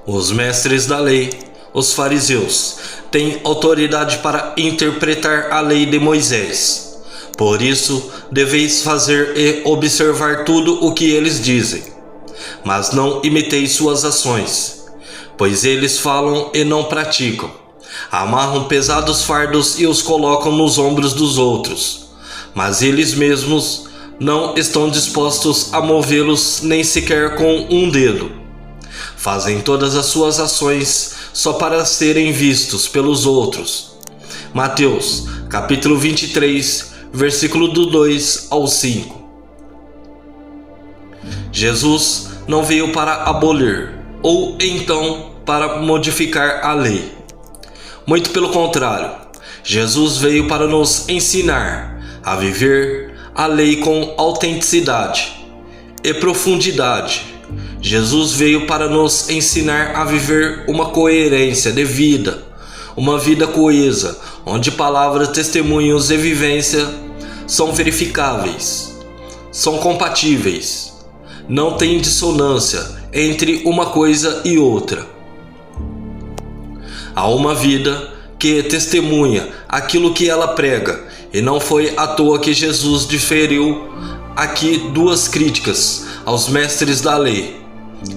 Os mestres da lei, os fariseus, têm autoridade para interpretar a lei de Moisés. Por isso, deveis fazer e observar tudo o que eles dizem. Mas não imiteis suas ações, pois eles falam e não praticam. Amarram pesados fardos e os colocam nos ombros dos outros, mas eles mesmos não estão dispostos a movê-los nem sequer com um dedo. Fazem todas as suas ações só para serem vistos pelos outros. Mateus, capítulo 23, versículo do 2 ao 5. Jesus não veio para abolir, ou então para modificar a lei. Muito pelo contrário, Jesus veio para nos ensinar a viver a lei com autenticidade e profundidade. Jesus veio para nos ensinar a viver uma coerência de vida, uma vida coesa, onde palavras, testemunhos e vivência são verificáveis, são compatíveis, não tem dissonância entre uma coisa e outra. Há uma vida que testemunha aquilo que ela prega, e não foi à toa que Jesus diferiu aqui duas críticas aos mestres da lei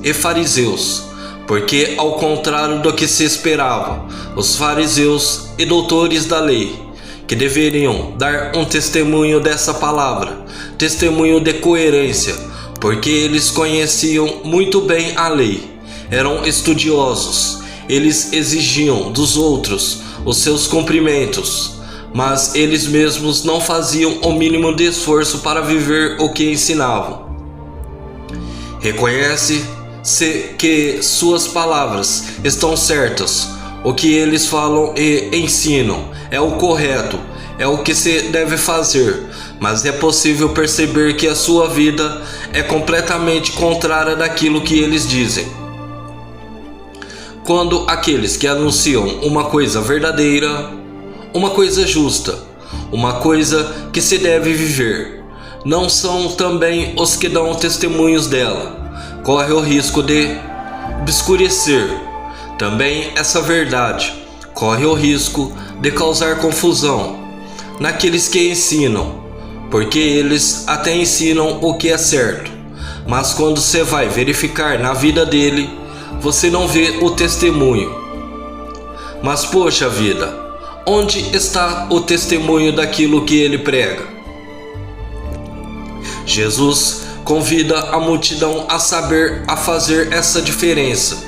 e fariseus, porque ao contrário do que se esperava, os fariseus e doutores da lei, que deveriam dar um testemunho dessa palavra, testemunho de coerência, porque eles conheciam muito bem a lei, eram estudiosos, eles exigiam dos outros os seus cumprimentos, mas eles mesmos não faziam o mínimo de esforço para viver o que ensinavam. Reconhece-se que suas palavras estão certas, o que eles falam e ensinam é o correto, é o que se deve fazer, mas é possível perceber que a sua vida é completamente contrária daquilo que eles dizem. Quando aqueles que anunciam uma coisa verdadeira, uma coisa justa, uma coisa que se deve viver, não são também os que dão testemunhos dela, corre o risco de obscurecer também essa verdade, corre o risco de causar confusão naqueles que ensinam, porque eles até ensinam o que é certo, mas quando você vai verificar na vida dele, você não vê o testemunho. Mas poxa vida, onde está o testemunho daquilo que ele prega? Jesus convida a multidão a saber a fazer essa diferença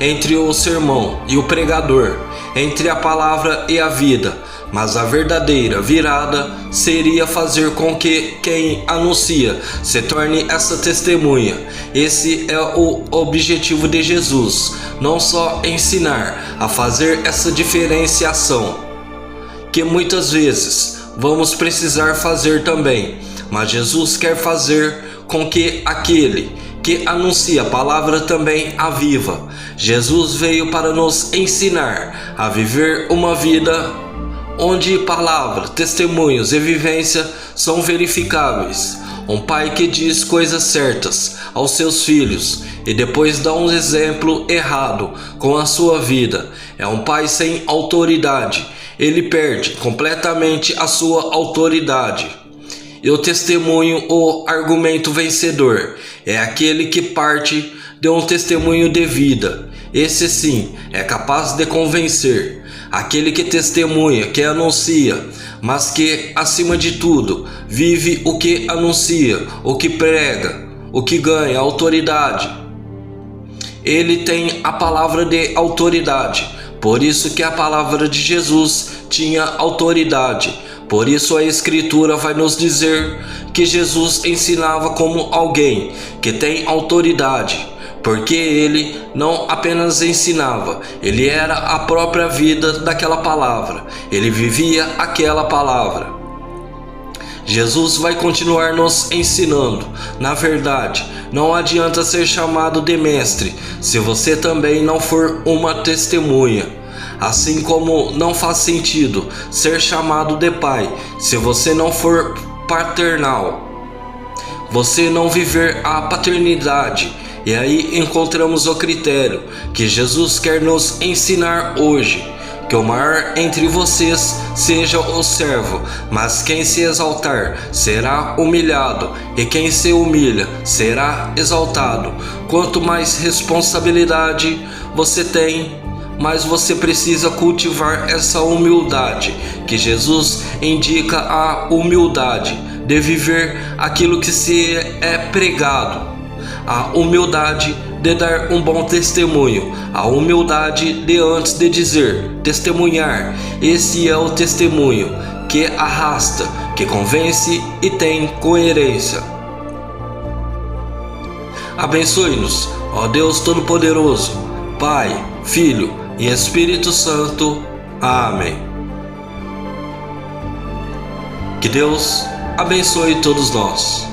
entre o sermão e o pregador, entre a palavra e a vida, mas a verdadeira virada seria fazer com que quem anuncia se torne essa testemunha. Esse é o objetivo de Jesus, não só ensinar a fazer essa diferenciação, que muitas vezes vamos precisar fazer também, mas Jesus quer fazer com que aquele que anuncia a palavra também a viva. Jesus veio para nos ensinar a viver uma vida onde palavra, testemunhos e vivência são verificáveis. Um pai que diz coisas certas aos seus filhos e depois dá um exemplo errado com a sua vida é um pai sem autoridade. Ele perde completamente a sua autoridade. E o testemunho, o argumento vencedor, é aquele que parte de um testemunho de vida. Esse sim é capaz de convencer. Aquele que testemunha, que anuncia, mas que, acima de tudo, vive o que anuncia, o que prega, o que ganha autoridade. Ele tem a palavra de autoridade, por isso que a palavra de Jesus tinha autoridade. Por isso a Escritura vai nos dizer que Jesus ensinava como alguém que tem autoridade, porque ele não apenas ensinava, ele era a própria vida daquela palavra, ele vivia aquela palavra. Jesus vai continuar nos ensinando. Na verdade, não adianta ser chamado de mestre se você também não for uma testemunha. Assim como não faz sentido ser chamado de pai se você não for paternal. Você não viver a paternidade E aí encontramos o critério que Jesus quer nos ensinar hoje, que o maior entre vocês seja o servo, mas quem se exaltar será humilhado, e quem se humilha será exaltado. Quanto mais responsabilidade você tem, mais você precisa cultivar essa humildade, que Jesus indica a humildade de viver aquilo que se é pregado, a humildade de dar um bom testemunho, a humildade de antes de dizer, testemunhar. Esse é o testemunho que arrasta, que convence e tem coerência. Abençoe-nos, ó Deus Todo-Poderoso, Pai, Filho e Espírito Santo. Amém. Que Deus abençoe todos nós.